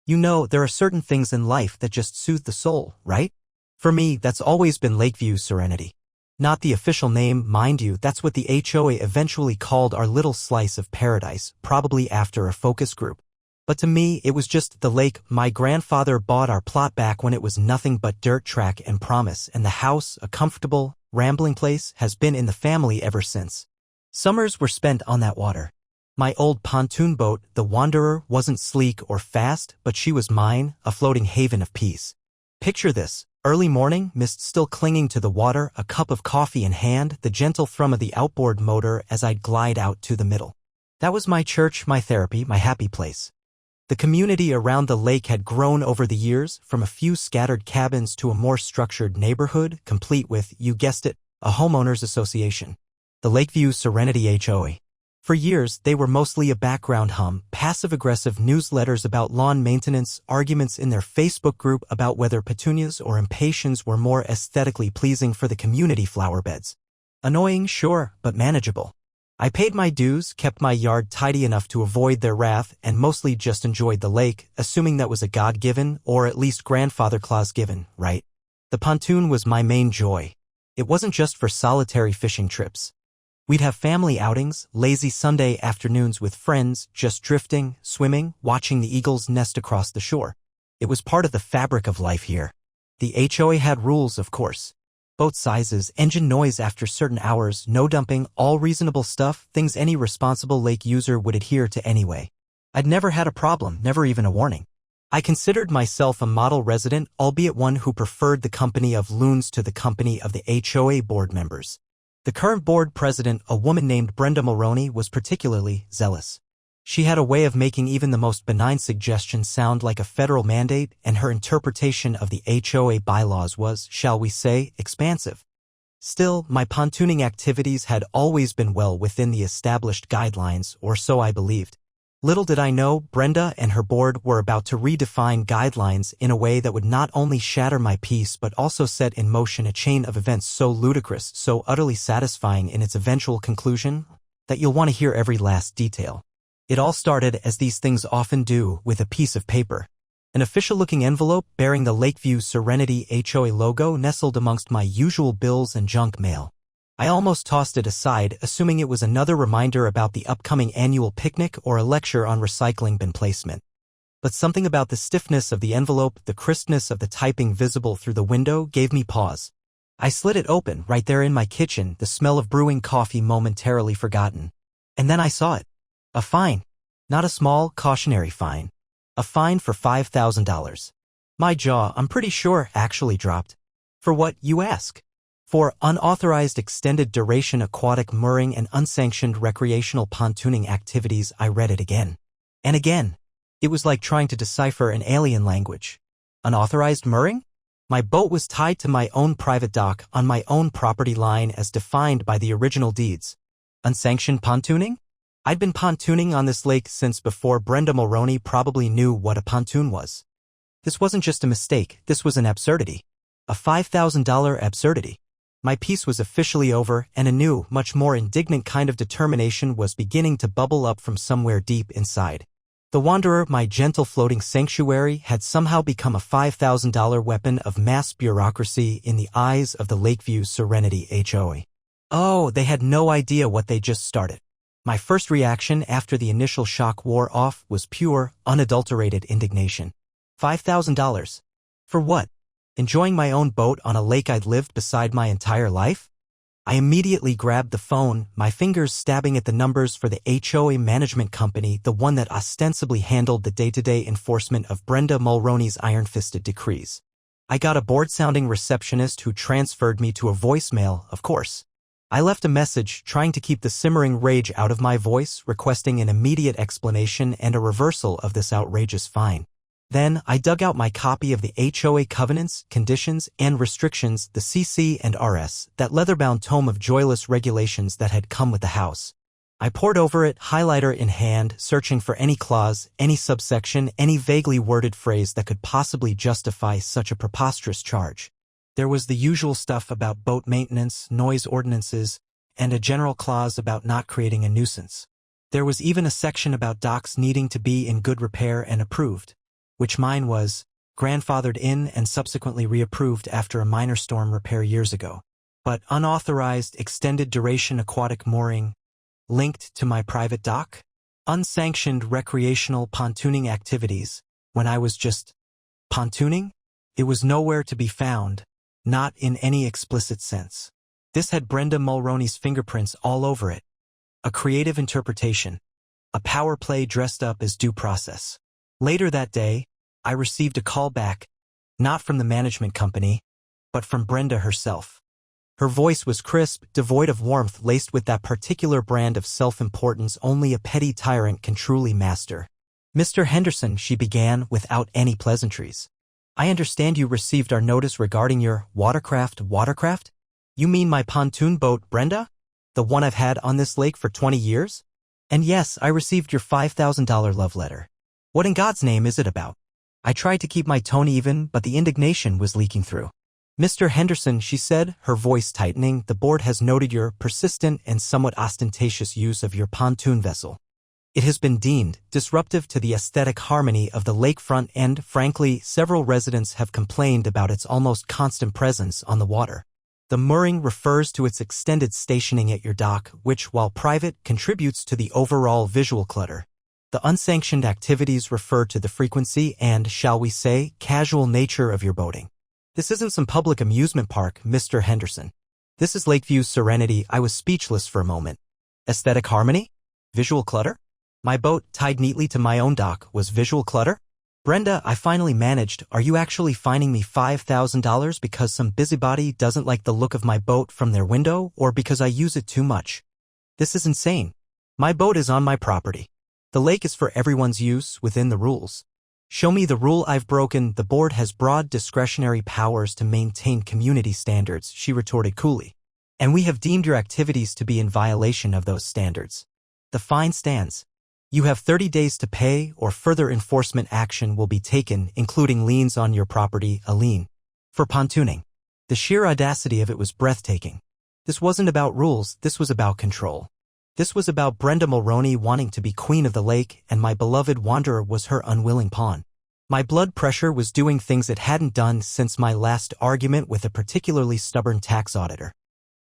You know, there are certain things in life that just soothe the soul, right? For me, that's always been Lakeview Serenity. Not the official name, mind you, that's what the HOA eventually called our little slice of paradise, probably after a focus group. But to me, it was just the lake. My grandfather bought our plot back when it was nothing but dirt track and promise, and the house, a comfortable, rambling place, has been in the family ever since. Summers were spent on that water. My old pontoon boat, the Wanderer, wasn't sleek or fast, but she was mine, a floating haven of peace. Picture this. Early morning, mist still clinging to the water, a cup of coffee in hand, the gentle thrum of the outboard motor as I'd glide out to the middle. That was my church, my therapy, my happy place. The community around the lake had grown over the years, from a few scattered cabins to a more structured neighborhood, complete with, you guessed it, a homeowners association. The Lakeview Serenity HOA. For years, they were mostly a background hum, passive-aggressive newsletters about lawn maintenance, arguments in their Facebook group about whether petunias or impatiens were more aesthetically pleasing for the community flower beds. Annoying, sure, but manageable. I paid my dues, kept my yard tidy enough to avoid their wrath, and mostly just enjoyed the lake, assuming that was a God-given, or at least Grandfather Claus-given, right? The pontoon was my main joy. It wasn't just for solitary fishing trips. We'd have family outings, lazy Sunday afternoons with friends, just drifting, swimming, watching the eagles nest across the shore. It was part of the fabric of life here. The HOA had rules, of course. Boat sizes, engine noise after certain hours, no dumping, all reasonable stuff, things any responsible lake user would adhere to anyway. I'd never had a problem, never even a warning. I considered myself a model resident, albeit one who preferred the company of loons to the company of the HOA board members. The current board president, a woman named Brenda Mulroney, was particularly zealous. She had a way of making even the most benign suggestion sound like a federal mandate, and her interpretation of the HOA bylaws was, shall we say, expansive. Still, my pontooning activities had always been well within the established guidelines, or so I believed. Little did I know, Brenda and her board were about to redefine guidelines in a way that would not only shatter my peace but also set in motion a chain of events so ludicrous, so utterly satisfying in its eventual conclusion, that you'll want to hear every last detail. It all started, as these things often do, with a piece of paper. An official-looking envelope bearing the Lakeview Serenity HOA logo nestled amongst my usual bills and junk mail. I almost tossed it aside, assuming it was another reminder about the upcoming annual picnic or a lecture on recycling bin placement. But something about the stiffness of the envelope, the crispness of the typing visible through the window, gave me pause. I slid it open, right there in my kitchen, the smell of brewing coffee momentarily forgotten. And then I saw it. A fine. Not a small, cautionary fine. A fine for $5,000. My jaw, I'm pretty sure, actually dropped. For what, you ask? For unauthorized extended duration aquatic mooring and unsanctioned recreational pontooning activities. I read it again. And again. It was like trying to decipher an alien language. Unauthorized mooring? My boat was tied to my own private dock on my own property line as defined by the original deeds. Unsanctioned pontooning? I'd been pontooning on this lake since before Brenda Mulroney probably knew what a pontoon was. This wasn't just a mistake, this was an absurdity. A $5,000 absurdity. My peace was officially over, and a new, much more indignant kind of determination was beginning to bubble up from somewhere deep inside. The Wanderer, my gentle floating sanctuary, had somehow become a $5,000 weapon of mass bureaucracy in the eyes of the Lakeview Serenity HOA. Oh, they had no idea what they just started. My first reaction after the initial shock wore off was pure, unadulterated indignation. $5,000. For what? Enjoying my own boat on a lake I'd lived beside my entire life? I immediately grabbed the phone, my fingers stabbing at the numbers for the HOA management company, the one that ostensibly handled the day-to-day enforcement of Brenda Mulroney's iron-fisted decrees. I got a bored-sounding receptionist who transferred me to a voicemail, of course. I left a message trying to keep the simmering rage out of my voice, requesting an immediate explanation and a reversal of this outrageous fine. Then, I dug out my copy of the HOA covenants, conditions, and restrictions, the CC and RS, that leather-bound tome of joyless regulations that had come with the house. I pored over it, highlighter in hand, searching for any clause, any subsection, any vaguely worded phrase that could possibly justify such a preposterous charge. There was the usual stuff about boat maintenance, noise ordinances, and a general clause about not creating a nuisance. There was even a section about docks needing to be in good repair and approved. which mine was, grandfathered in and subsequently reapproved after a minor storm repair years ago. But unauthorized extended duration aquatic mooring linked to my private dock? Unsanctioned recreational pontooning activities when I was just pontooning? It was nowhere to be found, not in any explicit sense. This had Brenda Mulroney's fingerprints all over it. A creative interpretation. A power play dressed up as due process. Later that day, I received a call back, not from the management company, but from Brenda herself. Her voice was crisp, devoid of warmth, laced with that particular brand of self-importance only a petty tyrant can truly master. "Mr. Henderson," she began without any pleasantries. "I understand you received our notice regarding your watercraft? You mean my pontoon boat, Brenda? The one I've had on this lake for 20 years? And yes, I received your $5,000 love letter. What in God's name is it about?" I tried to keep my tone even, but the indignation was leaking through. "Mr. Henderson," she said, her voice tightening, "the board has noted your persistent and somewhat ostentatious use of your pontoon vessel. It has been deemed disruptive to the aesthetic harmony of the lakefront and, frankly, several residents have complained about its almost constant presence on the water. The mooring refers to its extended stationing at your dock, which, while private, contributes to the overall visual clutter. The unsanctioned activities refer to the frequency and, shall we say, casual nature of your boating. This isn't some public amusement park, Mr. Henderson. This is Lakeview's Serenity." I was speechless for a moment. Aesthetic harmony? Visual clutter? My boat, tied neatly to my own dock, was visual clutter? "Brenda," I finally managed, "are you actually fining me $5,000 because some busybody doesn't like the look of my boat from their window, or because I use it too much? This is insane. My boat is on my property. The lake is for everyone's use within the rules. Show me the rule I've broken. The board has broad discretionary powers to maintain community standards," she retorted coolly. "And we have deemed your activities to be in violation of those standards. The fine stands. You have 30 days to pay, or further enforcement action will be taken, including liens on your property, a lien for pontooning." The sheer audacity of it was breathtaking. This wasn't about rules, this was about control. This was about Brenda Mulroney wanting to be queen of the lake, and my beloved wanderer was her unwilling pawn. My blood pressure was doing things it hadn't done since my last argument with a particularly stubborn tax auditor.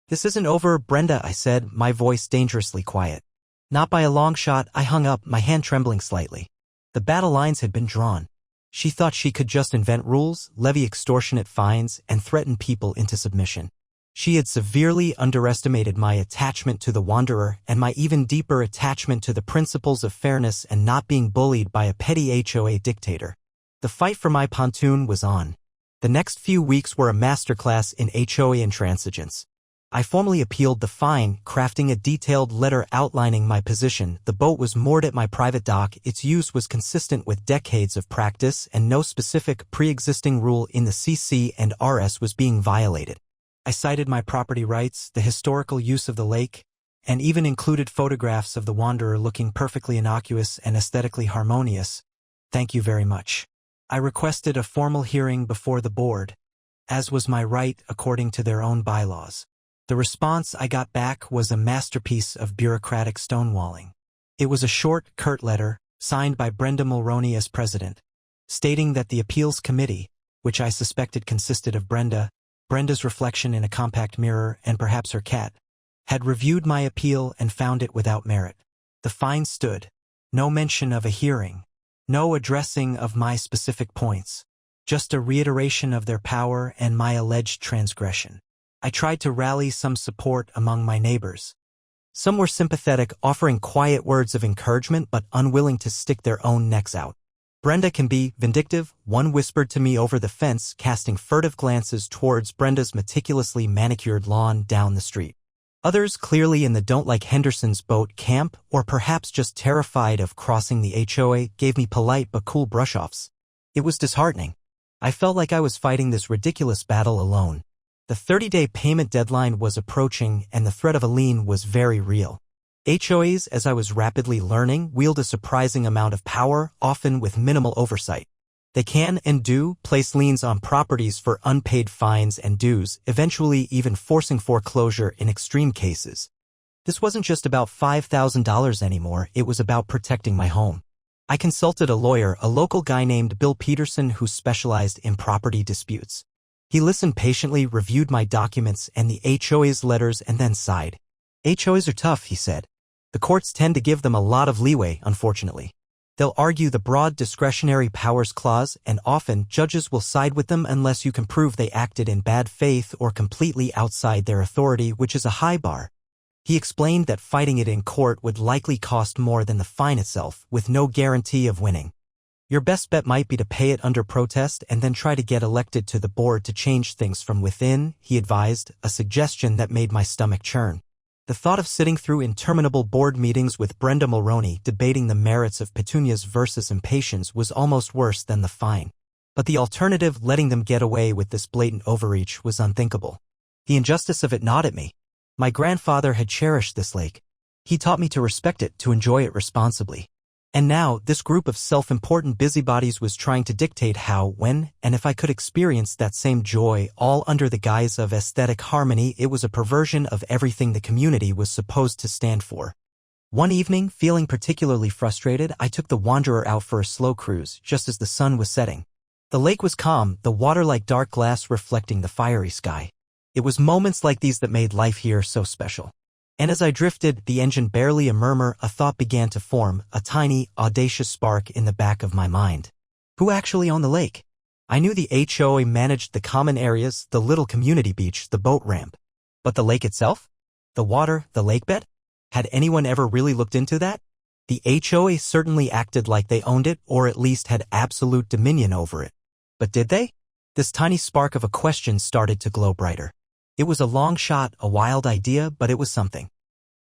"This isn't over, Brenda," I said, my voice dangerously quiet. Not by a long shot. I hung up, my hand trembling slightly. The battle lines had been drawn. She thought she could just invent rules, levy extortionate fines, and threaten people into submission. She had severely underestimated my attachment to the wanderer and my even deeper attachment to the principles of fairness and not being bullied by a petty HOA dictator. The fight for my pontoon was on. The next few weeks were a masterclass in HOA intransigence. I formally appealed the fine, crafting a detailed letter outlining my position. The boat was moored at my private dock, its use was consistent with decades of practice, and no specific pre-existing rule in the CC and RS was being violated. I cited my property rights, the historical use of the lake, and even included photographs of the wanderer looking perfectly innocuous and aesthetically harmonious. "Thank you very much." I requested a formal hearing before the board, as was my right according to their own bylaws. The response I got back was a masterpiece of bureaucratic stonewalling. It was a short, curt letter, signed by Brenda Mulroney as president, stating that the appeals committee, which I suspected consisted of Brenda's reflection in a compact mirror, and perhaps her cat, had reviewed my appeal and found it without merit. The fine stood. No mention of a hearing. No addressing of my specific points. Just a reiteration of their power and my alleged transgression. I tried to rally some support among my neighbors. Some were sympathetic, offering quiet words of encouragement but unwilling to stick their own necks out. "Brenda can be vindictive," one whispered to me over the fence, casting furtive glances towards Brenda's meticulously manicured lawn down the street. Others, clearly in the don't like Henderson's boat camp, or perhaps just terrified of crossing the HOA, gave me polite but cool brush-offs. It was disheartening. I felt like I was fighting this ridiculous battle alone. The 30-day payment deadline was approaching, and the threat of a lien was very real. HOAs, as I was rapidly learning, wield a surprising amount of power, often with minimal oversight. They can and do place liens on properties for unpaid fines and dues, eventually even forcing foreclosure in extreme cases. This wasn't just about $5,000 anymore, it was about protecting my home. I consulted a lawyer, a local guy named Bill Peterson who specialized in property disputes. He listened patiently, reviewed my documents and the HOA's letters, and then sighed. HOAs are tough, he said. The courts tend to give them a lot of leeway, unfortunately. They'll argue the broad discretionary powers clause, and often judges will side with them unless you can prove they acted in bad faith or completely outside their authority, which is a high bar. He explained that fighting it in court would likely cost more than the fine itself, with no guarantee of winning. Your best bet might be to pay it under protest and then try to get elected to the board to change things from within, he advised, a suggestion that made my stomach churn. The thought of sitting through interminable board meetings with Brenda Mulroney debating the merits of petunias versus impatiens was almost worse than the fine. But the alternative, letting them get away with this blatant overreach, was unthinkable. The injustice of it gnawed at me. My grandfather had cherished this lake. He taught me to respect it, to enjoy it responsibly. And now, this group of self-important busybodies was trying to dictate how, when, and if I could experience that same joy, all under the guise of aesthetic harmony. It was a perversion of everything the community was supposed to stand for. One evening, feeling particularly frustrated, I took the Wanderer out for a slow cruise, just as the sun was setting. The lake was calm, the water like dark glass reflecting the fiery sky. It was moments like these that made life here so special. And as I drifted, the engine barely a murmur, a thought began to form, a tiny, audacious spark in the back of my mind. Who actually owned the lake? I knew the HOA managed the common areas, the little community beach, the boat ramp. But the lake itself? The water, the lakebed? Had anyone ever really looked into that? The HOA certainly acted like they owned it, or at least had absolute dominion over it. But did they? This tiny spark of a question started to glow brighter. It was a long shot, a wild idea, but it was something.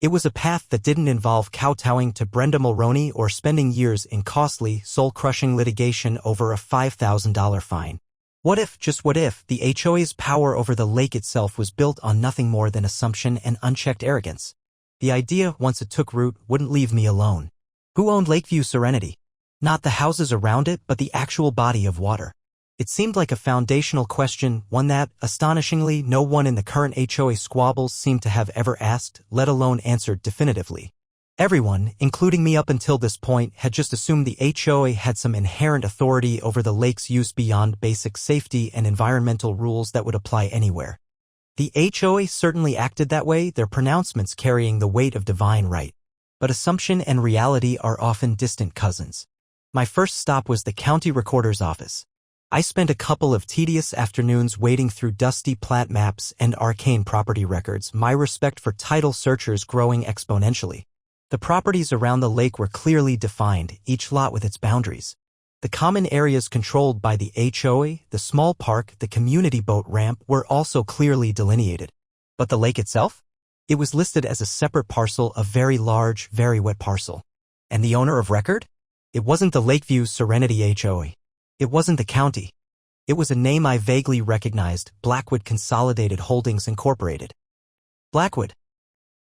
It was a path that didn't involve kowtowing to Brenda Mulroney or spending years in costly, soul-crushing litigation over a $5,000 fine. What if, just what if, the HOA's power over the lake itself was built on nothing more than assumption and unchecked arrogance? The idea, once it took root, wouldn't leave me alone. Who owned Lakeview Serenity? Not the houses around it, but the actual body of water. It seemed like a foundational question, one that, astonishingly, no one in the current HOA squabbles seemed to have ever asked, let alone answered definitively. Everyone, including me up until this point, had just assumed the HOA had some inherent authority over the lake's use beyond basic safety and environmental rules that would apply anywhere. The HOA certainly acted that way, their pronouncements carrying the weight of divine right. But assumption and reality are often distant cousins. My first stop was the county recorder's office. I spent a couple of tedious afternoons wading through dusty plat maps and arcane property records, my respect for title searchers growing exponentially. The properties around the lake were clearly defined, each lot with its boundaries. The common areas controlled by the HOA, the small park, the community boat ramp were also clearly delineated. But the lake itself? It was listed as a separate parcel, a very large, very wet parcel. And the owner of record? It wasn't the Lakeview Serenity HOA. It wasn't the county. It was a name I vaguely recognized, Blackwood Consolidated Holdings Incorporated. Blackwood.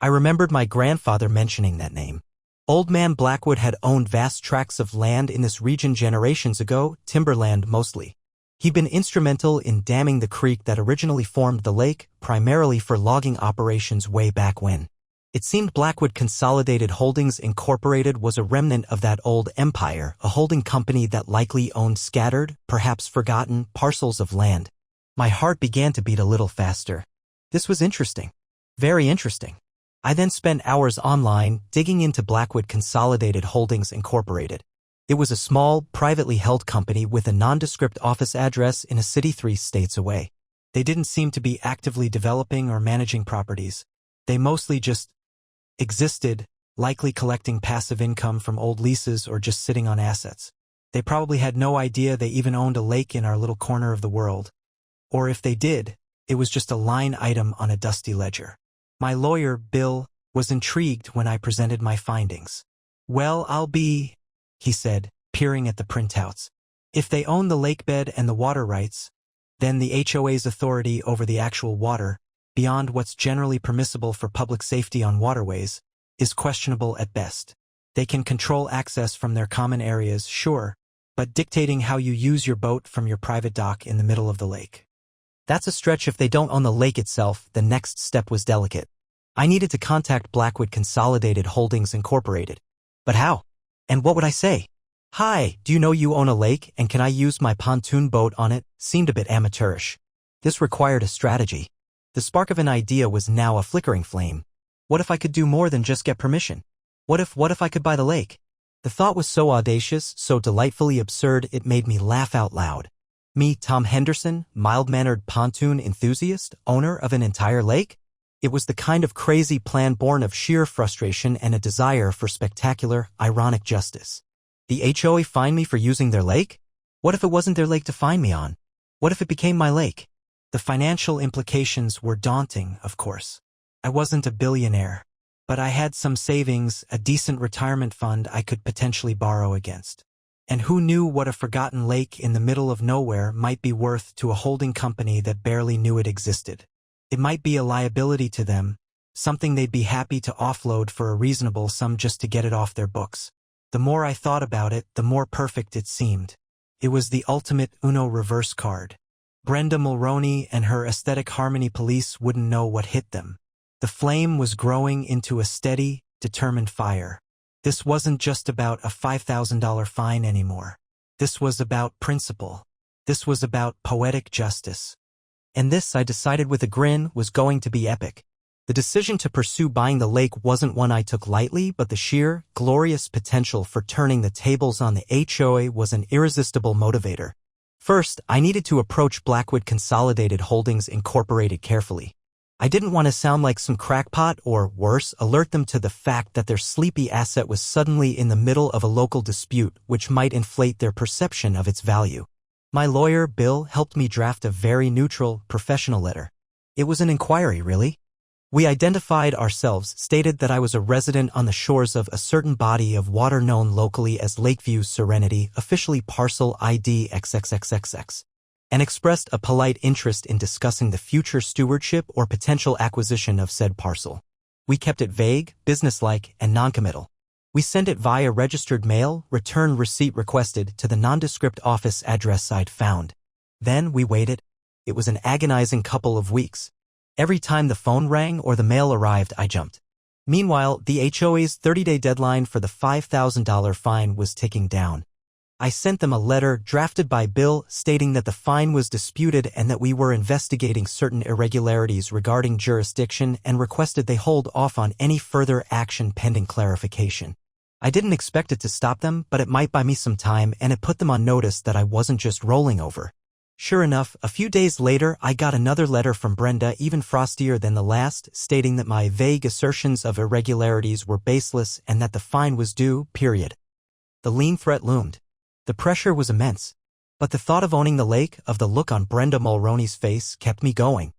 I remembered my grandfather mentioning that name. Old Man Blackwood had owned vast tracts of land in this region generations ago, timberland mostly. He'd been instrumental in damming the creek that originally formed the lake, primarily for logging operations way back when. It seemed Blackwood Consolidated Holdings Incorporated was a remnant of that old empire, a holding company that likely owned scattered, perhaps forgotten, parcels of land. My heart began to beat a little faster. This was interesting. Very interesting. I then spent hours online, digging into Blackwood Consolidated Holdings Incorporated. It was a small, privately held company with a nondescript office address in a city 3 states away. They didn't seem to be actively developing or managing properties. They mostly just existed, likely collecting passive income from old leases or just sitting on assets. They probably had no idea they even owned a lake in our little corner of the world. Or if they did, it was just a line item on a dusty ledger. My lawyer, Bill, was intrigued when I presented my findings. Well, he said, peering at the printouts. If they own the lakebed and the water rights, then the HOA's authority over the actual water, beyond what's generally permissible for public safety on waterways, is questionable at best. They can control access from their common areas, sure, but dictating how you use your boat from your private dock in the middle of the lake. That's a stretch. If they don't own the lake itself, the next step was delicate. I needed to contact Blackwood Consolidated Holdings Incorporated. But how? And what would I say? "Hi, do you know you own a lake and can I use my pontoon boat on it?" seemed a bit amateurish. This required a strategy. The spark of an idea was now a flickering flame. What if I could do more than just get permission? What if I could buy the lake? The thought was so audacious, so delightfully absurd, it made me laugh out loud. Me, Tom Henderson, mild-mannered pontoon enthusiast, owner of an entire lake? It was the kind of crazy plan born of sheer frustration and a desire for spectacular, ironic justice. The HOA fined me for using their lake? What if it wasn't their lake to fine me on? What if it became my lake? The financial implications were daunting, of course. I wasn't a billionaire, but I had some savings, a decent retirement fund I could potentially borrow against. And who knew what a forgotten lake in the middle of nowhere might be worth to a holding company that barely knew it existed. It might be a liability to them, something they'd be happy to offload for a reasonable sum just to get it off their books. The more I thought about it, the more perfect it seemed. It was the ultimate Uno reverse card. Brenda Mulroney and her aesthetic harmony police wouldn't know what hit them. The flame was growing into a steady, determined fire. This wasn't just about a $5,000 fine anymore. This was about principle. This was about poetic justice. And this, I decided with a grin, was going to be epic. The decision to pursue buying the lake wasn't one I took lightly, but the sheer, glorious potential for turning the tables on the HOA was an irresistible motivator. First, I needed to approach Blackwood Consolidated Holdings Incorporated carefully. I didn't want to sound like some crackpot or, worse, alert them to the fact that their sleepy asset was suddenly in the middle of a local dispute which might inflate their perception of its value. My lawyer, Bill, helped me draft a very neutral, professional letter. It was an inquiry, really. We identified ourselves, stated that I was a resident on the shores of a certain body of water known locally as Lakeview Serenity, officially parcel ID XXXXX, and expressed a polite interest in discussing the future stewardship or potential acquisition of said parcel. We kept it vague, businesslike, and noncommittal. We sent it via registered mail, return receipt requested, to the nondescript office address I'd found. Then we waited. It was an agonizing couple of weeks. Every time the phone rang or the mail arrived, I jumped. Meanwhile, the HOA's 30-day deadline for the $5,000 fine was ticking down. I sent them a letter drafted by Bill stating that the fine was disputed and that we were investigating certain irregularities regarding jurisdiction and requested they hold off on any further action pending clarification. I didn't expect it to stop them, but it might buy me some time, and it put them on notice that I wasn't just rolling over. Sure enough, a few days later, I got another letter from Brenda, even frostier than the last, stating that my vague assertions of irregularities were baseless and that the fine was due, period. The lien threat loomed. The pressure was immense. But the thought of owning the lake, of the look on Brenda Mulroney's face, kept me going.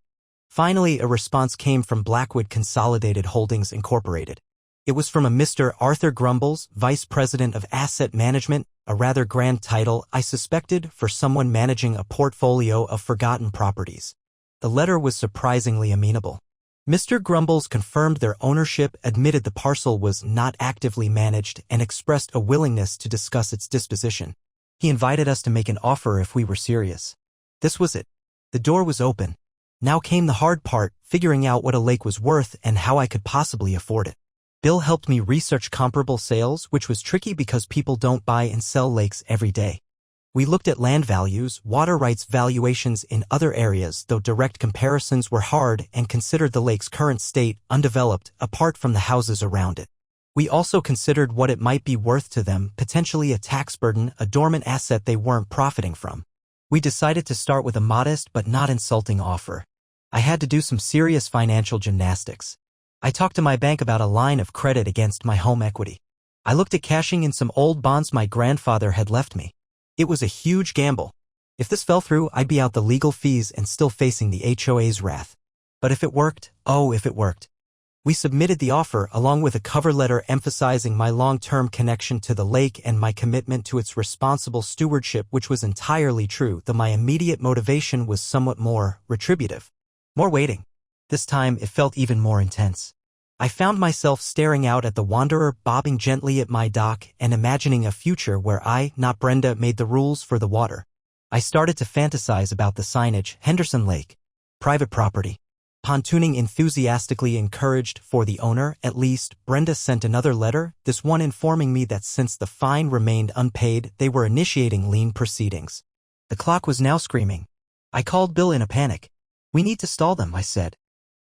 Finally, a response came from Blackwood Consolidated Holdings Incorporated. It was from a Mr. Arthur Grumbles, Vice President of Asset Management, a rather grand title, I suspected, for someone managing a portfolio of forgotten properties. The letter was surprisingly amenable. Mr. Grumbles confirmed their ownership, admitted the parcel was not actively managed, and expressed a willingness to discuss its disposition. He invited us to make an offer if we were serious. This was it. The door was open. Now came the hard part, figuring out what a lake was worth and how I could possibly afford it. Bill helped me research comparable sales, which was tricky because people don't buy and sell lakes every day. We looked at land values, water rights valuations in other areas, though direct comparisons were hard, and considered the lake's current state, undeveloped, apart from the houses around it. We also considered what it might be worth to them, potentially a tax burden, a dormant asset they weren't profiting from. We decided to start with a modest but not insulting offer. I had to do some serious financial gymnastics. I talked to my bank about a line of credit against my home equity. I looked at cashing in some old bonds my grandfather had left me. It was a huge gamble. If this fell through, I'd be out the legal fees and still facing the HOA's wrath. But if it worked, oh, if it worked. We submitted the offer along with a cover letter emphasizing my long-term connection to the lake and my commitment to its responsible stewardship, which was entirely true, though my immediate motivation was somewhat more retributive. More waiting. This time, it felt even more intense. I found myself staring out at the Wanderer bobbing gently at my dock and imagining a future where I, not Brenda, made the rules for the water. I started to fantasize about the signage, Henderson Lake. Private property. Pontooning enthusiastically encouraged for the owner. At least, Brenda sent another letter, this one informing me that since the fine remained unpaid, they were initiating lien proceedings. The clock was now screaming. I called Bill in a panic. We need to stall them, I said.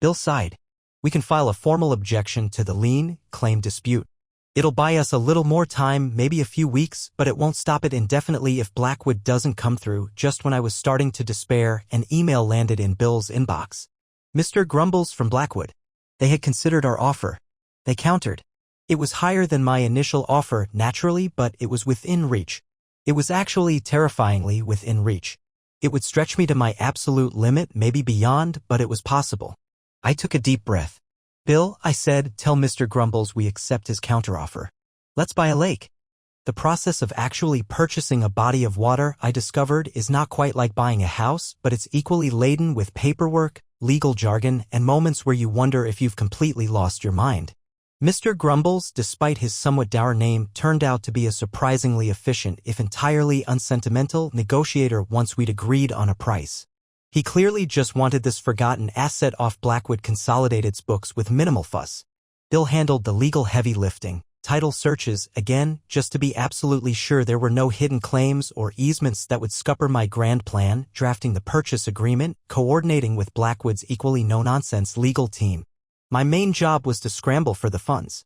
Bill sighed. We can file a formal objection to the lien claim dispute. It'll buy us a little more time, maybe a few weeks, but it won't stop it indefinitely if Blackwood doesn't come through. Just when I was starting to despair, an email landed in Bill's inbox. Mr. Grumbles from Blackwood. They had considered our offer. They countered. It was higher than my initial offer, naturally, but it was within reach. It was actually terrifyingly within reach. It would stretch me to my absolute limit, maybe beyond, but it was possible. I took a deep breath. Bill, I said, tell Mr. Grumbles we accept his counteroffer. Let's buy a lake. The process of actually purchasing a body of water, I discovered, is not quite like buying a house, but it's equally laden with paperwork, legal jargon, and moments where you wonder if you've completely lost your mind. Mr. Grumbles, despite his somewhat dour name, turned out to be a surprisingly efficient, if entirely unsentimental, negotiator once we'd agreed on a price. He clearly just wanted this forgotten asset off Blackwood Consolidated's books with minimal fuss. Bill handled the legal heavy lifting, title searches, again, just to be absolutely sure there were no hidden claims or easements that would scupper my grand plan, drafting the purchase agreement, coordinating with Blackwood's equally no-nonsense legal team. My main job was to scramble for the funds.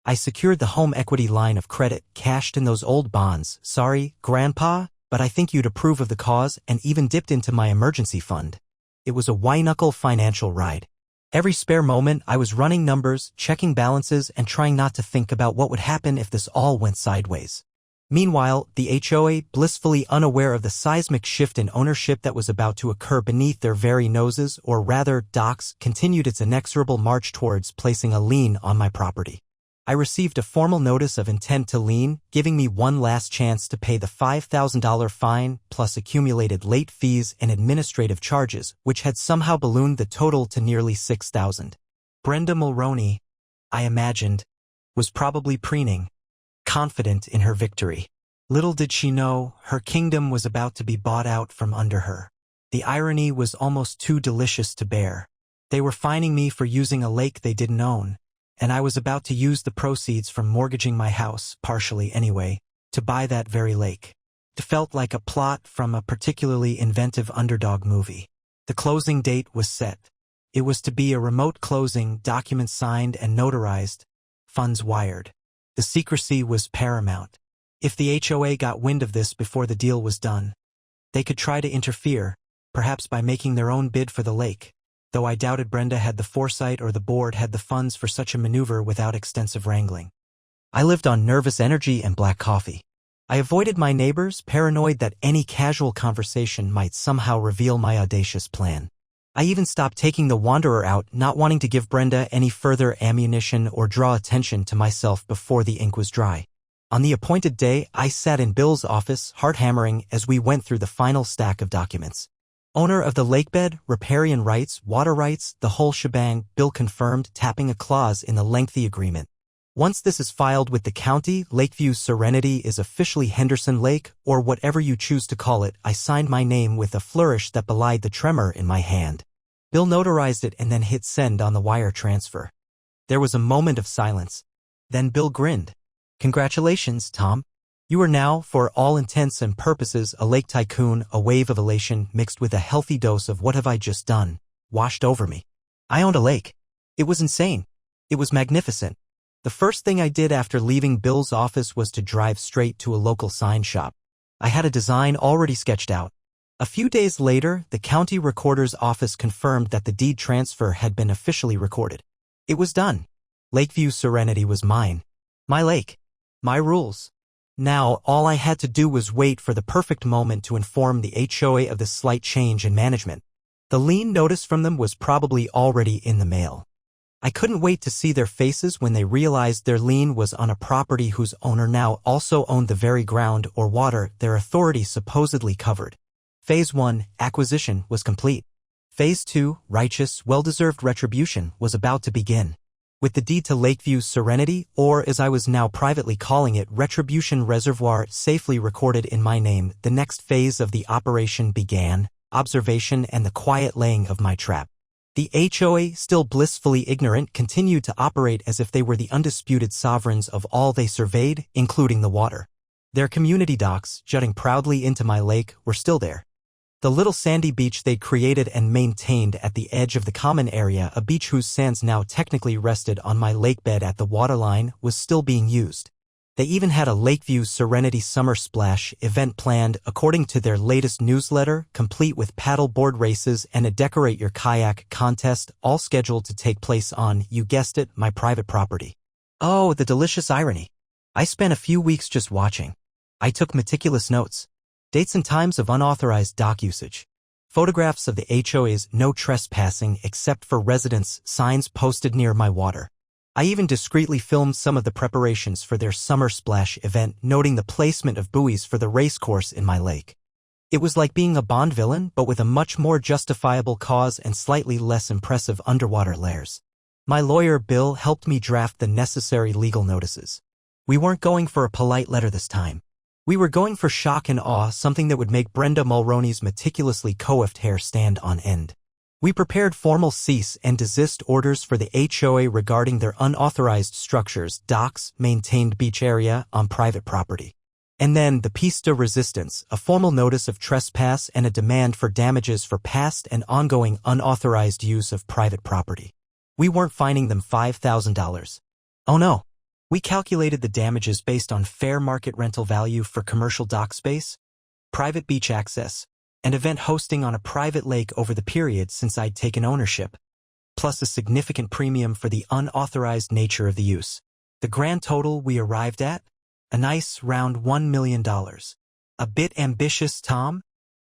I secured the home equity line of credit, cashed in those old bonds, sorry, Grandpa, but I think you'd approve of the cause, and even dipped into my emergency fund. It was a white-knuckle financial ride. Every spare moment, I was running numbers, checking balances, and trying not to think about what would happen if this all went sideways. Meanwhile, the HOA, blissfully unaware of the seismic shift in ownership that was about to occur beneath their very noses, or rather, docks, continued its inexorable march towards placing a lien on my property. I received a formal notice of intent to lien, giving me one last chance to pay the $5,000 fine, plus accumulated late fees and administrative charges, which had somehow ballooned the total to nearly $6,000. Brenda Mulroney, I imagined, was probably preening, confident in her victory. Little did she know, her kingdom was about to be bought out from under her. The irony was almost too delicious to bear. They were fining me for using a lake they didn't own, and I was about to use the proceeds from mortgaging my house, partially anyway, to buy that very lake. It felt like a plot from a particularly inventive underdog movie. The closing date was set. It was to be a remote closing, documents signed and notarized, funds wired. The secrecy was paramount. If the HOA got wind of this before the deal was done, they could try to interfere, perhaps by making their own bid for the lake, though I doubted Brenda had the foresight or the board had the funds for such a maneuver without extensive wrangling. I lived on nervous energy and black coffee. I avoided my neighbors, paranoid that any casual conversation might somehow reveal my audacious plan. I even stopped taking the Wanderer out, not wanting to give Brenda any further ammunition or draw attention to myself before the ink was dry. On the appointed day, I sat in Bill's office, heart-hammering, as we went through the final stack of documents. Owner of the lakebed, riparian rights, water rights, the whole shebang, Bill confirmed, tapping a clause in the lengthy agreement. Once this is filed with the county, Lakeview Serenity is officially Henderson Lake, or whatever you choose to call it. I signed my name with a flourish that belied the tremor in my hand. Bill notarized it and then hit send on the wire transfer. There was a moment of silence. Then Bill grinned. Congratulations, Tom. You are now, for all intents and purposes, a lake tycoon. A wave of elation mixed with a healthy dose of "what have I just done" washed over me. I owned a lake. It was insane. It was magnificent. The first thing I did after leaving Bill's office was to drive straight to a local sign shop. I had a design already sketched out. A few days later, the county recorder's office confirmed that the deed transfer had been officially recorded. It was done. Lakeview Serenity was mine. My lake. My rules. Now, all I had to do was wait for the perfect moment to inform the HOA of the slight change in management. The lien notice from them was probably already in the mail. I couldn't wait to see their faces when they realized their lien was on a property whose owner now also owned the very ground or water their authority supposedly covered. Phase 1, acquisition, was complete. Phase 2, righteous, well-deserved retribution, was about to begin. With the deed to Lakeview Serenity, or as I was now privately calling it, Retribution Reservoir, safely recorded in my name, the next phase of the operation began, observation and the quiet laying of my trap. The HOA, still blissfully ignorant, continued to operate as if they were the undisputed sovereigns of all they surveyed, including the water. Their community docks, jutting proudly into my lake, were still there. The little sandy beach they'd created and maintained at the edge of the common area, a beach whose sands now technically rested on my lakebed at the waterline, was still being used. They even had a Lakeview Serenity Summer Splash event planned, according to their latest newsletter, complete with paddleboard races and a Decorate Your Kayak contest, all scheduled to take place on, you guessed it, my private property. Oh, the delicious irony. I spent a few weeks just watching. I took meticulous notes. Dates and times of unauthorized dock usage. Photographs of the HOA's no trespassing except for residents signs posted near my water. I even discreetly filmed some of the preparations for their summer splash event, noting the placement of buoys for the racecourse in my lake. It was like being a Bond villain, but with a much more justifiable cause and slightly less impressive underwater layers. My lawyer Bill helped me draft the necessary legal notices. We weren't going for a polite letter this time. We were going for shock and awe, something that would make Brenda Mulroney's meticulously coiffed hair stand on end. We prepared formal cease and desist orders for the HOA regarding their unauthorized structures, docks, maintained beach area on private property. And then the piece de resistance, a formal notice of trespass and a demand for damages for past and ongoing unauthorized use of private property. We weren't fining them $5,000. Oh no. We calculated the damages based on fair market rental value for commercial dock space, private beach access, and event hosting on a private lake over the period since I'd taken ownership, plus a significant premium for the unauthorized nature of the use. The grand total we arrived at? A nice, round $1 million. A bit ambitious, Tom?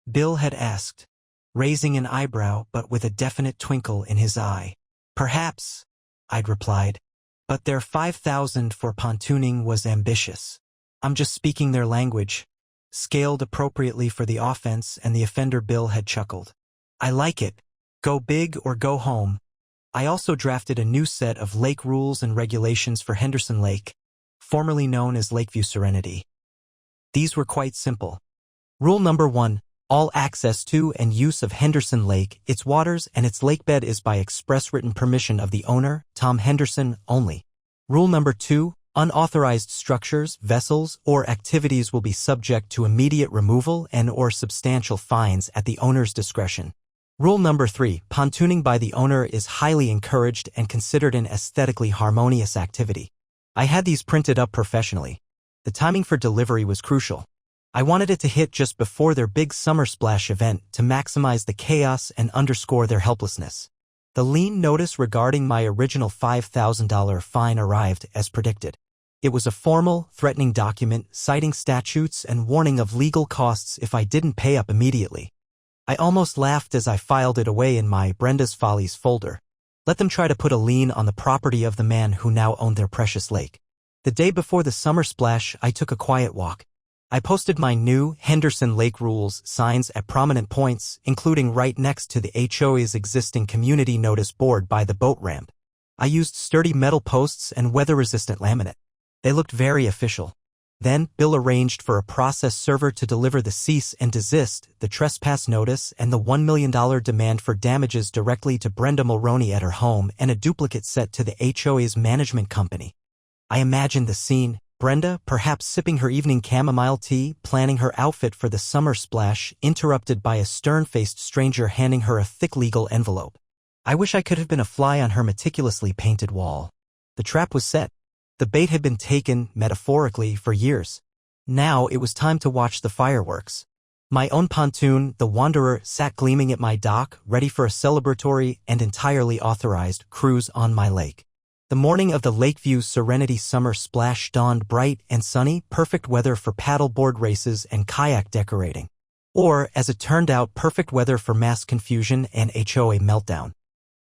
Bill had asked, raising an eyebrow but with a definite twinkle in his eye. Perhaps, I'd replied. But their $5,000 for pontooning was ambitious. I'm just speaking their language. Scaled appropriately for the offense, and the offender Bill had chuckled. I like it. Go big or go home. I also drafted a new set of lake rules and regulations for Henderson Lake, formerly known as Lakeview Serenity. These were quite simple. Rule number 1. All access to and use of Henderson Lake, its waters, and its lakebed is by express written permission of the owner, Tom Henderson, only. Rule number 2. Unauthorized structures, vessels, or activities will be subject to immediate removal and/or substantial fines at the owner's discretion. Rule number 3. Pontooning by the owner is highly encouraged and considered an aesthetically harmonious activity. I had these printed up professionally. The timing for delivery was crucial. I wanted it to hit just before their big summer splash event to maximize the chaos and underscore their helplessness. The lien notice regarding my original $5,000 fine arrived as predicted. It was a formal, threatening document citing statutes and warning of legal costs if I didn't pay up immediately. I almost laughed as I filed it away in my Brenda's Follies folder. Let them try to put a lien on the property of the man who now owned their precious lake. The day before the summer splash, I took a quiet walk. I posted my new Henderson Lake Rules signs at prominent points, including right next to the HOA's existing community notice board by the boat ramp. I used sturdy metal posts and weather-resistant laminate. They looked very official. Then, Bill arranged for a process server to deliver the cease and desist, the trespass notice, and the $1 million demand for damages directly to Brenda Mulroney at her home and a duplicate set to the HOA's management company. I imagined the scene. Brenda, perhaps sipping her evening chamomile tea, planning her outfit for the summer splash, interrupted by a stern-faced stranger handing her a thick legal envelope. I wish I could have been a fly on her meticulously painted wall. The trap was set. The bait had been taken, metaphorically, for years. Now it was time to watch the fireworks. My own pontoon, the Wanderer, sat gleaming at my dock, ready for a celebratory and entirely authorized cruise on my lake. The morning of the Lakeview Serenity Summer Splash dawned bright and sunny, perfect weather for paddleboard races and kayak decorating. Or, as it turned out, perfect weather for mass confusion and HOA meltdown.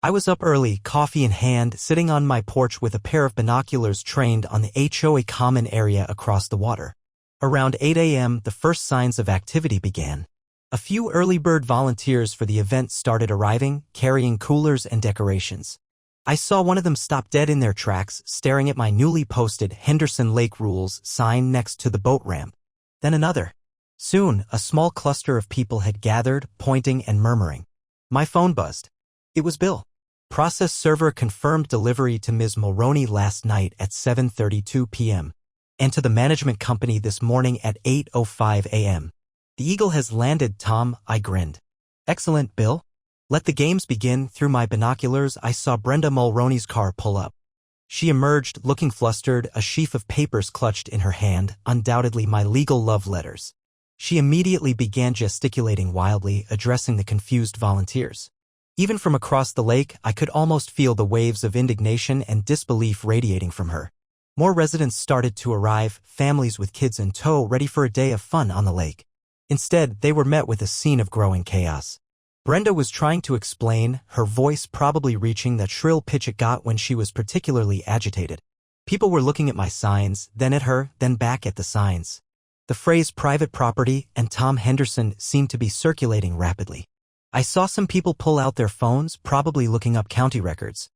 I was up early, coffee in hand, sitting on my porch with a pair of binoculars trained on the HOA common area across the water. Around 8 a.m., the first signs of activity began. A few early bird volunteers for the event started arriving, carrying coolers and decorations. I saw one of them stop dead in their tracks, staring at my newly posted Henderson Lake Rules sign next to the boat ramp. Then another. Soon, a small cluster of people had gathered, pointing and murmuring. My phone buzzed. It was Bill. Process server confirmed delivery to Ms. Mulroney last night at 7:32 p.m. and to the management company this morning at 8:05 a.m. The Eagle has landed, Tom, I grinned. Excellent, Bill. Let the games begin. Through my binoculars, I saw Brenda Mulroney's car pull up. She emerged, looking flustered, a sheaf of papers clutched in her hand, undoubtedly my legal love letters. She immediately began gesticulating wildly, addressing the confused volunteers. Even from across the lake, I could almost feel the waves of indignation and disbelief radiating from her. More residents started to arrive, families with kids in tow ready for a day of fun on the lake. Instead, they were met with a scene of growing chaos. Brenda was trying to explain, her voice probably reaching that shrill pitch it got when she was particularly agitated. People were looking at my signs, then at her, then back at the signs. The phrase private property and Tom Henderson seemed to be circulating rapidly. I saw some people pull out their phones, probably looking up county records.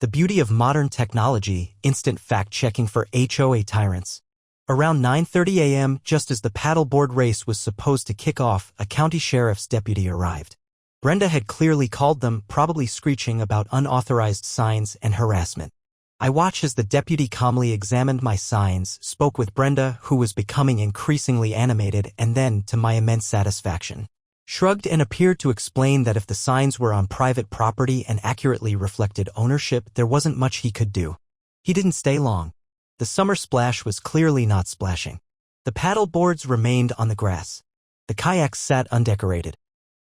The beauty of modern technology, instant fact-checking for HOA tyrants. Around 9:30 a.m., just as the paddleboard race was supposed to kick off, a county sheriff's deputy arrived. Brenda had clearly called them, probably screeching about unauthorized signs and harassment. I watched as the deputy calmly examined my signs, spoke with Brenda, who was becoming increasingly animated, and then, to my immense satisfaction, shrugged and appeared to explain that if the signs were on private property and accurately reflected ownership, there wasn't much he could do. He didn't stay long. The summer splash was clearly not splashing. The paddle boards remained on the grass. The kayaks sat undecorated.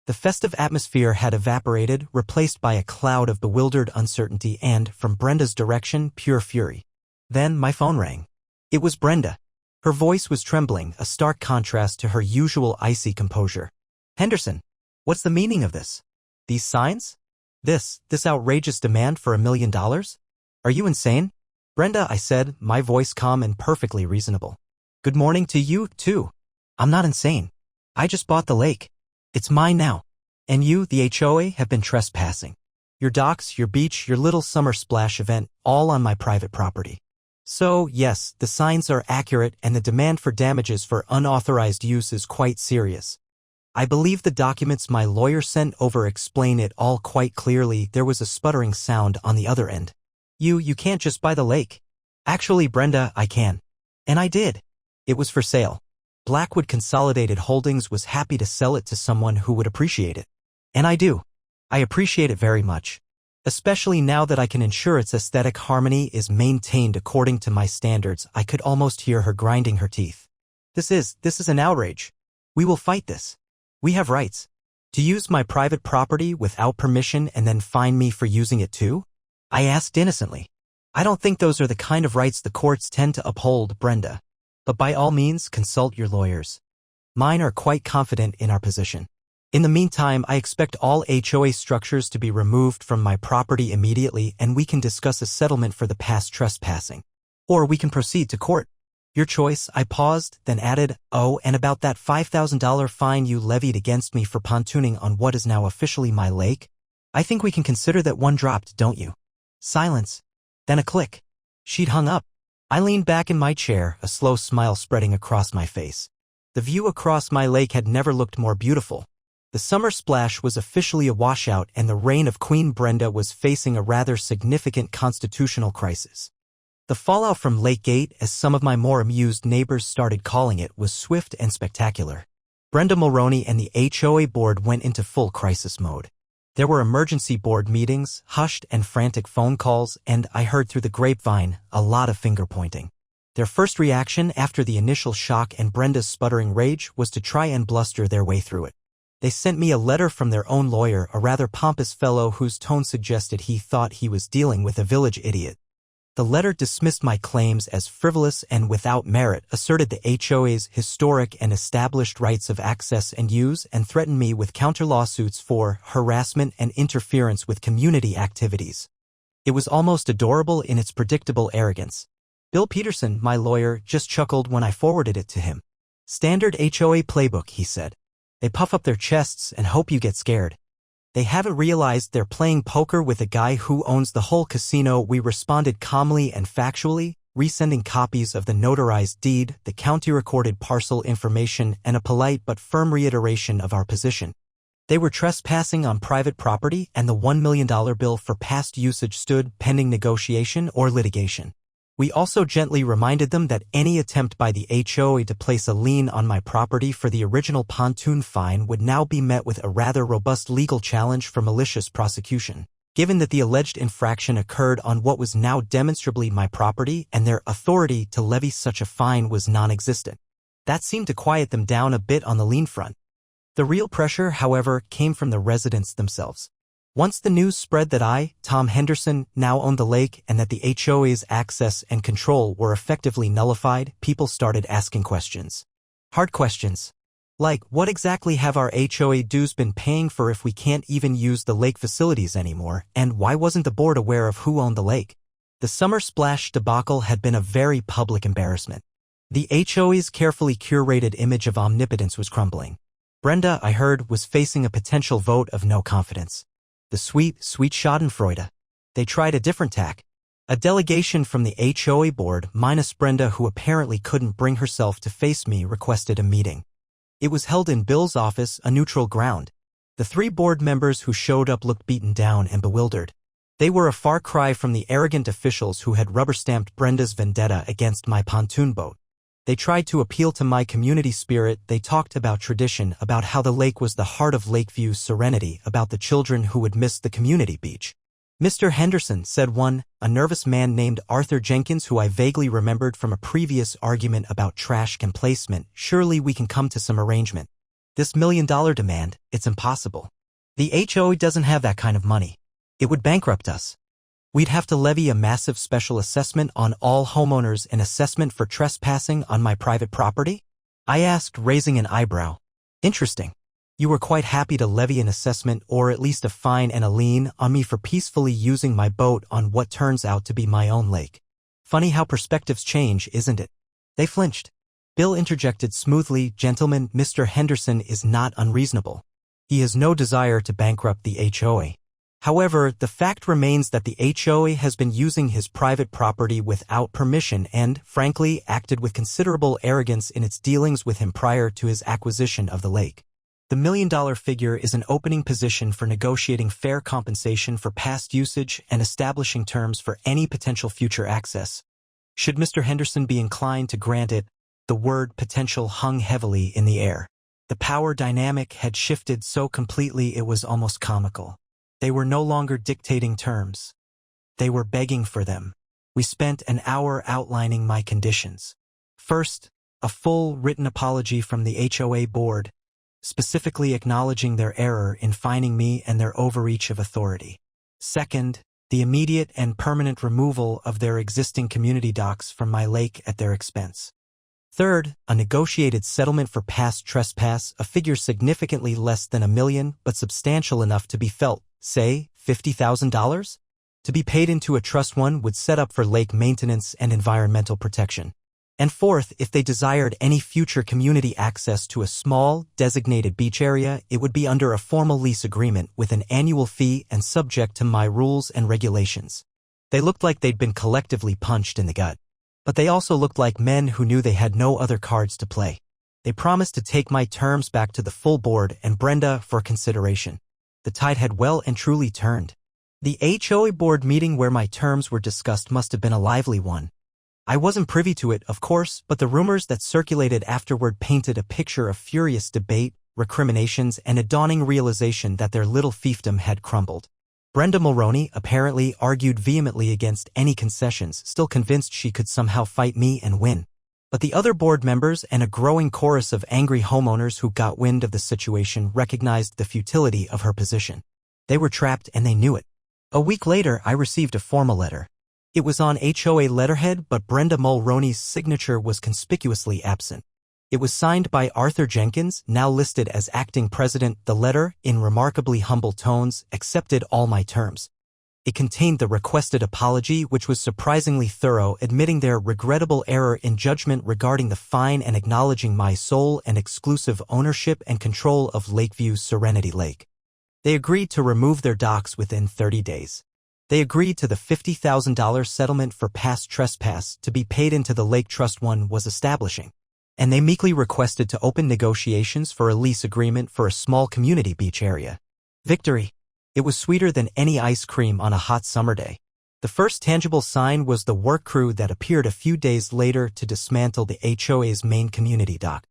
The festive atmosphere had evaporated, replaced by a cloud of bewildered uncertainty and, from Brenda's direction, pure fury. Then my phone rang. It was Brenda. Her voice was trembling, a stark contrast to her usual icy composure. Henderson, what's the meaning of this? These signs? This outrageous demand for $1 million? Are you insane? Brenda, I said, my voice calm and perfectly reasonable. Good morning to you, too. I'm not insane. I just bought the lake. It's mine now. And you, the HOA, have been trespassing. Your docks, your beach, your little summer splash event, all on my private property. So, yes, the signs are accurate and the demand for damages for unauthorized use is quite serious. I believe the documents my lawyer sent over explain it all quite clearly. There was a sputtering sound on the other end. You can't just buy the lake. Actually, Brenda, I can. And I did. It was for sale. Blackwood Consolidated Holdings was happy to sell it to someone who would appreciate it. And I do. I appreciate it very much. Especially now that I can ensure its aesthetic harmony is maintained according to my standards. I could almost hear her grinding her teeth. This is an outrage. We will fight this. We have rights. To use my private property without permission and then fine me for using it too? I asked innocently. I don't think those are the kind of rights the courts tend to uphold, Brenda. But by all means, consult your lawyers. Mine are quite confident in our position. In the meantime, I expect all HOA structures to be removed from my property immediately and we can discuss a settlement for the past trespassing. Or we can proceed to court. Your choice. I paused, then added, oh, and about that $5,000 fine you levied against me for pontooning on what is now officially my lake? I think we can consider that one dropped, don't you? Silence. Then a click. She'd hung up. I leaned back in my chair, a slow smile spreading across my face. The view across my lake had never looked more beautiful. The summer splash was officially a washout and the reign of Queen Brenda was facing a rather significant constitutional crisis. The fallout from Lake Gate, as some of my more amused neighbors started calling it, was swift and spectacular. Brenda Mulroney and the HOA board went into full crisis mode. There were emergency board meetings, hushed and frantic phone calls, and I heard through the grapevine a lot of finger-pointing. Their first reaction after the initial shock and Brenda's sputtering rage was to try and bluster their way through it. They sent me a letter from their own lawyer, a rather pompous fellow whose tone suggested he thought he was dealing with a village idiot. The letter dismissed my claims as frivolous and without merit, asserted the HOA's historic and established rights of access and use, and threatened me with counter-lawsuits for harassment and interference with community activities. It was almost adorable in its predictable arrogance. Bill Peterson, my lawyer, just chuckled when I forwarded it to him. Standard HOA playbook, he said. They puff up their chests and hope you get scared. They haven't realized they're playing poker with a guy who owns the whole casino. We responded calmly and factually, resending copies of the notarized deed, the county-recorded parcel information, and a polite but firm reiteration of our position. They were trespassing on private property, and the $1 million bill for past usage stood pending negotiation or litigation. We also gently reminded them that any attempt by the HOA to place a lien on my property for the original pontoon fine would now be met with a rather robust legal challenge for malicious prosecution, given that the alleged infraction occurred on what was now demonstrably my property and their authority to levy such a fine was non-existent. That seemed to quiet them down a bit on the lien front. The real pressure, however, came from the residents themselves. Once the news spread that I, Tom Henderson, now owned the lake and that the HOA's access and control were effectively nullified, people started asking questions. Hard questions. Like, what exactly have our HOA dues been paying for if we can't even use the lake facilities anymore, and why wasn't the board aware of who owned the lake? The summer splash debacle had been a very public embarrassment. The HOA's carefully curated image of omnipotence was crumbling. Brenda, I heard, was facing a potential vote of no confidence. The sweet schadenfreude. They tried a different tack. A delegation from the HOA board, minus Brenda, who apparently couldn't bring herself to face me, requested a meeting. It was held in Bill's office, a neutral ground. The 3 board members who showed up looked beaten down and bewildered. They were a far cry from the arrogant officials who had rubber-stamped Brenda's vendetta against my pontoon boat. They tried to appeal to my community spirit. They talked about tradition, about how the lake was the heart of Lakeview's serenity, about the children who would miss the community beach. Mr. Henderson, said one, a nervous man named Arthur Jenkins who I vaguely remembered from a previous argument about trash can placement, surely we can come to some arrangement. This $1 million demand, it's impossible. The HOA doesn't have that kind of money. It would bankrupt us. We'd have to levy a massive special assessment on all homeowners, an assessment for trespassing on my private property? I asked, raising an eyebrow. Interesting. You were quite happy to levy an assessment or at least a fine and a lien on me for peacefully using my boat on what turns out to be my own lake. Funny how perspectives change, isn't it? They flinched. Bill interjected smoothly, Gentlemen, Mr. Henderson is not unreasonable. He has no desire to bankrupt the HOA. However, the fact remains that the HOA has been using his private property without permission and, frankly, acted with considerable arrogance in its dealings with him prior to his acquisition of the lake. The $1 million figure is an opening position for negotiating fair compensation for past usage and establishing terms for any potential future access. Should Mr. Henderson be inclined to grant it, the word potential hung heavily in the air. The power dynamic had shifted so completely it was almost comical. They were no longer dictating terms. They were begging for them. We spent an hour outlining my conditions. First, a full written apology from the HOA board, specifically acknowledging their error in fining me and their overreach of authority. Second, the immediate and permanent removal of their existing community docks from my lake at their expense. Third, a negotiated settlement for past trespass, a figure significantly less than $1 million but substantial enough to be felt, say, $50,000? To be paid into a trust one would set up for lake maintenance and environmental protection. And fourth, if they desired any future community access to a small, designated beach area, it would be under a formal lease agreement with an annual fee and subject to my rules and regulations. They looked like they'd been collectively punched in the gut. But they also looked like men who knew they had no other cards to play. They promised to take my terms back to the full board and Brenda for consideration. The tide had well and truly turned. The HOA board meeting where my terms were discussed must have been a lively one. I wasn't privy to it, of course, but the rumors that circulated afterward painted a picture of furious debate, recriminations, and a dawning realization that their little fiefdom had crumbled. Brenda Mulroney apparently argued vehemently against any concessions, still convinced she could somehow fight me and win. But the other board members and a growing chorus of angry homeowners who got wind of the situation recognized the futility of her position. They were trapped and they knew it. A week later, I received a formal letter. It was on HOA letterhead, but Brenda Mulroney's signature was conspicuously absent. It was signed by Arthur Jenkins, now listed as acting president. The letter, in remarkably humble tones, accepted all my terms. It contained the requested apology, which was surprisingly thorough, admitting their regrettable error in judgment regarding the fine and acknowledging my sole and exclusive ownership and control of Lakeview's Serenity Lake. They agreed to remove their docks within 30 days. They agreed to the $50,000 settlement for past trespass to be paid into the Lake Trust one was establishing. and they meekly requested to open negotiations for a lease agreement for a small community beach area. Victory! It was sweeter than any ice cream on a hot summer day. The first tangible sign was the work crew that appeared a few days later to dismantle the HOA's main community dock.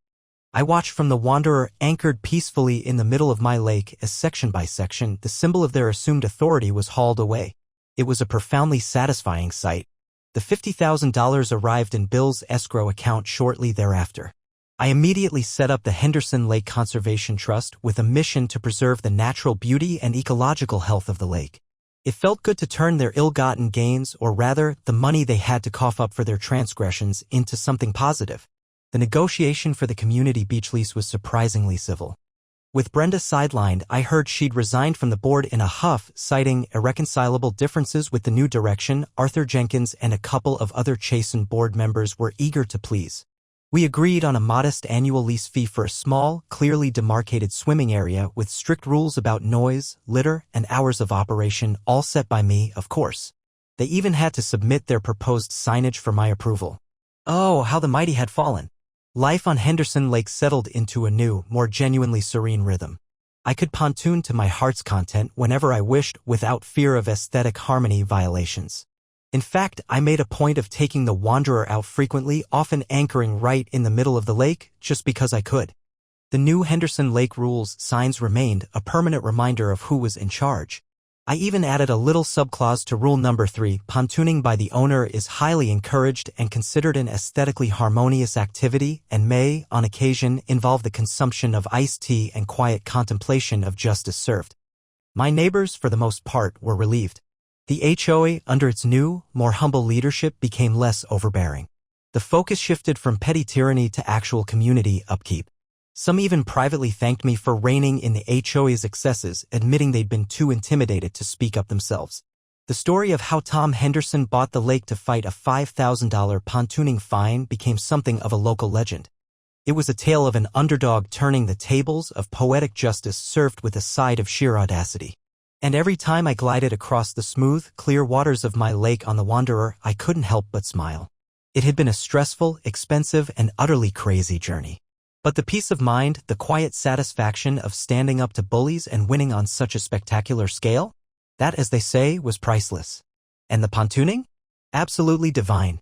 I watched from the Wanderer anchored peacefully in the middle of my lake as section by section the symbol of their assumed authority was hauled away. It was a profoundly satisfying sight. The $50,000 arrived in Bill's escrow account shortly thereafter. I immediately set up the Henderson Lake Conservation Trust with a mission to preserve the natural beauty and ecological health of the lake. It felt good to turn their ill-gotten gains, or rather, the money they had to cough up for their transgressions, into something positive. The negotiation for the community beach lease was surprisingly civil. With Brenda sidelined, I heard she'd resigned from the board in a huff, citing irreconcilable differences with the new direction. Arthur Jenkins and a couple of other chastened board members were eager to please. We agreed on a modest annual lease fee for a small, clearly demarcated swimming area with strict rules about noise, litter, and hours of operation, all set by me, of course. They even had to submit their proposed signage for my approval. Oh, how the mighty had fallen! Life on Henderson Lake settled into a new, more genuinely serene rhythm. I could pontoon to my heart's content whenever I wished without fear of aesthetic harmony violations. In fact, I made a point of taking the Wanderer out frequently, often anchoring right in the middle of the lake, just because I could. The new Henderson Lake rules signs remained, a permanent reminder of who was in charge. I even added a little subclause to rule number 3, pontooning by the owner is highly encouraged and considered an aesthetically harmonious activity and may, on occasion, involve the consumption of iced tea and quiet contemplation of justice served. My neighbors, for the most part, were relieved. The HOA, under its new, more humble leadership, became less overbearing. The focus shifted from petty tyranny to actual community upkeep. Some even privately thanked me for reining in the HOA's excesses, admitting they'd been too intimidated to speak up themselves. The story of how Tom Henderson bought the lake to fight a $5,000 pontooning fine became something of a local legend. It was a tale of an underdog turning the tables, of poetic justice served with a side of sheer audacity. And every time I glided across the smooth, clear waters of my lake on the Wanderer, I couldn't help but smile. It had been a stressful, expensive, and utterly crazy journey. But the peace of mind, the quiet satisfaction of standing up to bullies and winning on such a spectacular scale, that, as they say, was priceless. And the pontooning? Absolutely divine.